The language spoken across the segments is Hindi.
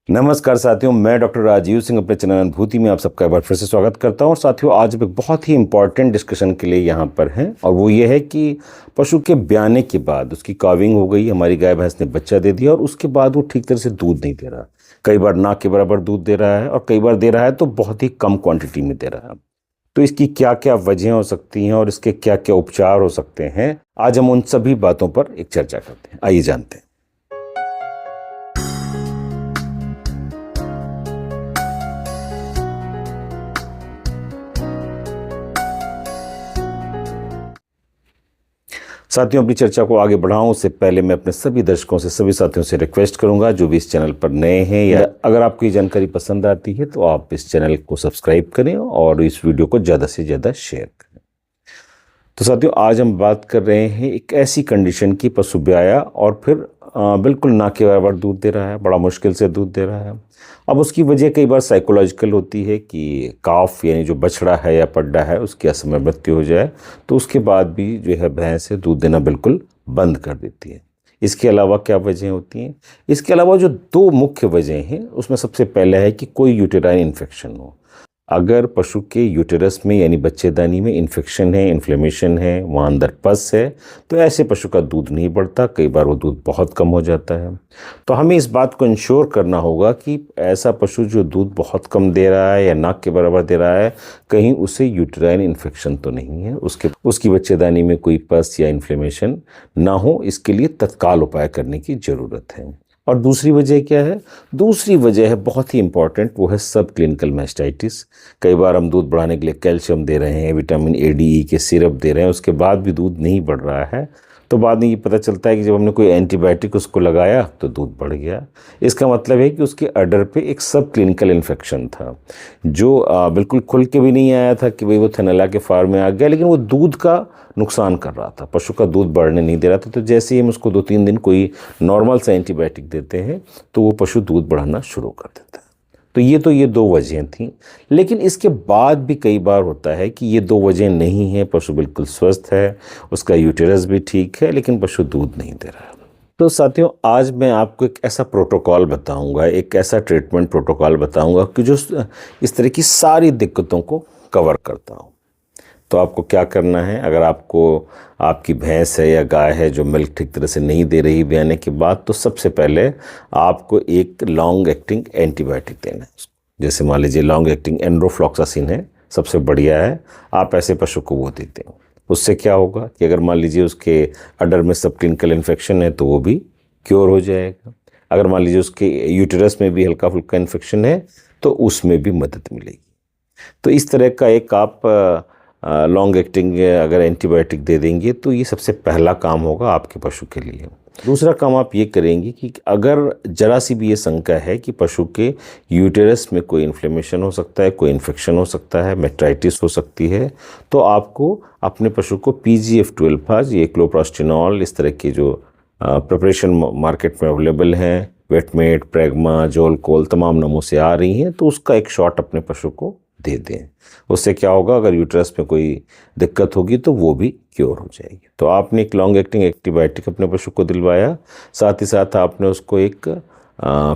नमस्कार साथियों, मैं डॉक्टर राजीव सिंह अपने चैनल अनुभूति में आप सबका एक बार फिर से स्वागत करता हूं। और साथियों, आज एक बहुत ही इंपॉर्टेंट डिस्कशन के लिए यहां पर हैं और वो ये है कि पशु के ब्याने के बाद उसकी काविंग हो गई, हमारी गाय भैंस ने बच्चा दे दिया और उसके बाद वो ठीक तरह से दूध नहीं दे रहा। कई बार ना के बराबर दूध दे रहा है और कई बार दे रहा है तो बहुत ही कम क्वांटिटी में दे रहा है। तो इसकी क्या क्या वजह हो सकती हैं और इसके क्या क्या उपचार हो सकते हैं, आज हम उन सभी बातों पर एक चर्चा करते हैं। आइए जानते हैं। साथियों, अपनी चर्चा को आगे बढ़ाऊं उससे पहले मैं अपने सभी दर्शकों से, सभी साथियों से रिक्वेस्ट करूंगा जो भी इस चैनल पर नए हैं या अगर आपको ये जानकारी पसंद आती है तो आप इस चैनल को सब्सक्राइब करें और इस वीडियो को ज़्यादा से ज़्यादा शेयर करें। तो साथियों, आज हम बात कर रहे हैं एक ऐसी कंडीशन की, पशु ब्याया और फिर बिल्कुल ना के बराबर दूध दे रहा है, बड़ा मुश्किल से दूध दे रहा है। अब उसकी वजह कई बार साइकोलॉजिकल होती है कि काफ यानी जो बछड़ा है या पड्डा है उसकी असमय मृत्यु हो जाए तो उसके बाद भी जो है भैंस है दूध देना बिल्कुल बंद कर देती है। इसके अलावा क्या वजह होती हैं? इसके अलावा जो दो मुख्य वजह हैं उसमें सबसे पहला है कि कोई यूटेराइन इन्फेक्शन हो। अगर पशु के यूटेरस में यानी बच्चेदानी में इन्फेक्शन है, इन्फ्लेमेशन है, वहाँ अंदर पस है, तो ऐसे पशु का दूध नहीं बढ़ता, कई बार वो दूध बहुत कम हो जाता है। तो हमें इस बात को इंश्योर करना होगा कि ऐसा पशु जो दूध बहुत कम दे रहा है या नाक के बराबर दे रहा है, कहीं उसे यूटेराइन इन्फेक्शन तो नहीं है, उसकी बच्चेदानी में कोई पस या इन्फ्लेमेशन ना हो। इसके लिए तत्काल उपाय करने की ज़रूरत है। और दूसरी वजह क्या है? दूसरी वजह है बहुत ही इंपॉर्टेंट, वो है सब क्लिनिकल मैस्टाइटिस। कई बार हम दूध बढ़ाने के लिए कैल्शियम दे रहे हैं, विटामिन ए डी ई के सिरप दे रहे हैं, उसके बाद भी दूध नहीं बढ़ रहा है तो बाद में ये पता चलता है कि जब हमने कोई एंटीबायोटिक उसको लगाया तो दूध बढ़ गया। इसका मतलब है कि उसके अडर पे एक सब क्लिनिकल इन्फेक्शन था जो बिल्कुल खुल के भी नहीं आया था कि भाई वो थैलेला के फार्म में आ गया, लेकिन वो दूध का नुकसान कर रहा था, पशु का दूध बढ़ने नहीं दे रहा था। तो जैसे ही हम उसको 2-3 दिन कोई नॉर्मल सा एंटीबायोटिक देते हैं तो वो पशु दूध बढ़ाना शुरू कर देता है। तो ये दो वजहें थीं। लेकिन इसके बाद भी कई बार होता है कि ये दो वजह नहीं है, पशु बिल्कुल स्वस्थ है, उसका यूटेरस भी ठीक है, लेकिन पशु दूध नहीं दे रहा है। तो साथियों, आज मैं आपको एक ऐसा प्रोटोकॉल बताऊंगा, एक ऐसा ट्रीटमेंट प्रोटोकॉल बताऊंगा कि जो इस तरह की सारी दिक्कतों को कवर करता हूँ। तो आपको क्या करना है? अगर आपको आपकी भैंस है या गाय है जो मिल्क ठीक तरह से नहीं दे रही ब्याने के बाद, तो सबसे पहले आपको एक लॉन्ग एक्टिंग एंटीबायोटिक देना है। जैसे मान लीजिए लॉन्ग एक्टिंग एंड्रोफ्लॉक्सासिन है, सबसे बढ़िया है, आप ऐसे पशु को वो देते हैं। उससे क्या होगा कि अगर मान लीजिए उसके अडर में सब क्लिनिकल इन्फेक्शन है तो वो भी क्योर हो जाएगा। अगर मान लीजिए उसके यूटेरस में भी हल्का फुल्का इन्फेक्शन है तो उसमें भी मदद मिलेगी। तो इस तरह का एक आप लॉन्ग एक्टिंग अगर एंटीबायोटिक दे देंगे तो ये सबसे पहला काम होगा आपके पशु के लिए। दूसरा काम आप ये करेंगे कि अगर जरा सी भी ये शंका है कि पशु के यूटेरस में कोई इन्फ्लेमेशन हो सकता है, कोई इन्फेक्शन हो सकता है, मेट्राइटिस हो सकती है, तो आपको अपने पशु को PGF-2 ये क्लोप्रास्टिनॉल, इस तरह के जो प्रिपरेशन मार्केट में अवेलेबल हैं, वेटमेट, प्रेग्मा, जोलकोल, तमाम नामों से आ रही हैं, तो उसका एक शॉट अपने पशु को दे दें। उससे क्या होगा, अगर यूट्रस में कोई दिक्कत होगी तो वो भी क्योर हो जाएगी। तो आपने एक लॉन्ग एक्टिंग एंटीबायोटिक अपने पशु को दिलवाया, साथ ही साथ आपने उसको एक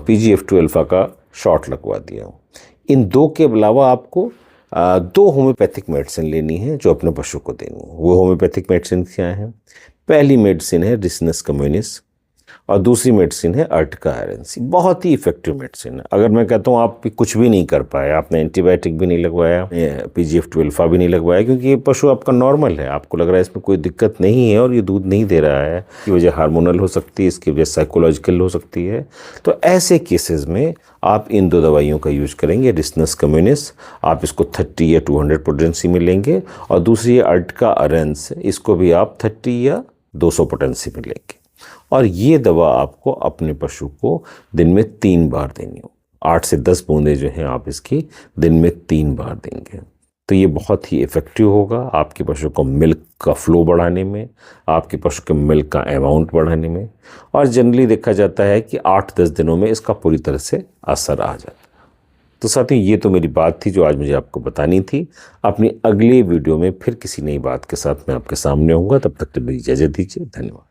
PGF-2 का शॉट लगवा दिया। इन दो के अलावा आपको 2 होम्योपैथिक मेडिसिन लेनी है जो अपने पशु को देनी है। वो होम्योपैथिक मेडिसिन क्या है? पहली मेडिसिन है रिसिनस कम्युनिस और दूसरी मेडिसिन है अर्टिका आयरनसी। बहुत ही इफेक्टिव मेडिसिन है। अगर मैं कहता हूँ आप कुछ भी नहीं कर पाए, आपने एंटीबायोटिक भी नहीं लगवाया, PGF-2 भी नहीं लगवाया, क्योंकि ये पशु आपका नॉर्मल है, आपको लग रहा है इसमें कोई दिक्कत नहीं है और ये दूध नहीं दे रहा है, इसकी वजह हार्मोनल हो सकती है, इसकी वजह साइकोलॉजिकल हो सकती है, तो ऐसे केसेस में आप इन 2 दवाइयों का यूज करेंगे। रिसिनस कम्युनिस आप इसको 30 या 200 पोटेंसी में लेंगे और दूसरी अर्टिका आयरनस, इसको भी आप 30 या 200 पोटेंसी में लेंगे। और ये दवा आपको अपने पशु को दिन में 3 बार देनी हो। 8 से 10 बूंदें जो हैं आप इसकी दिन में 3 बार देंगे तो ये बहुत ही इफ़ेक्टिव होगा आपके पशु को मिल्क का फ्लो बढ़ाने में, आपके पशु के मिल्क का अमाउंट बढ़ाने में। और जनरली देखा जाता है कि 8-10 दिनों में इसका पूरी तरह से असर आ जाता है। तो साथियों, ये तो मेरी बात थी जो आज मुझे आपको बतानी थी। अपनी अगली वीडियो में फिर किसी नई बात के साथ मैं आपके सामने होऊंगा। तब तक के लिए इजाज़त दीजिए। धन्यवाद।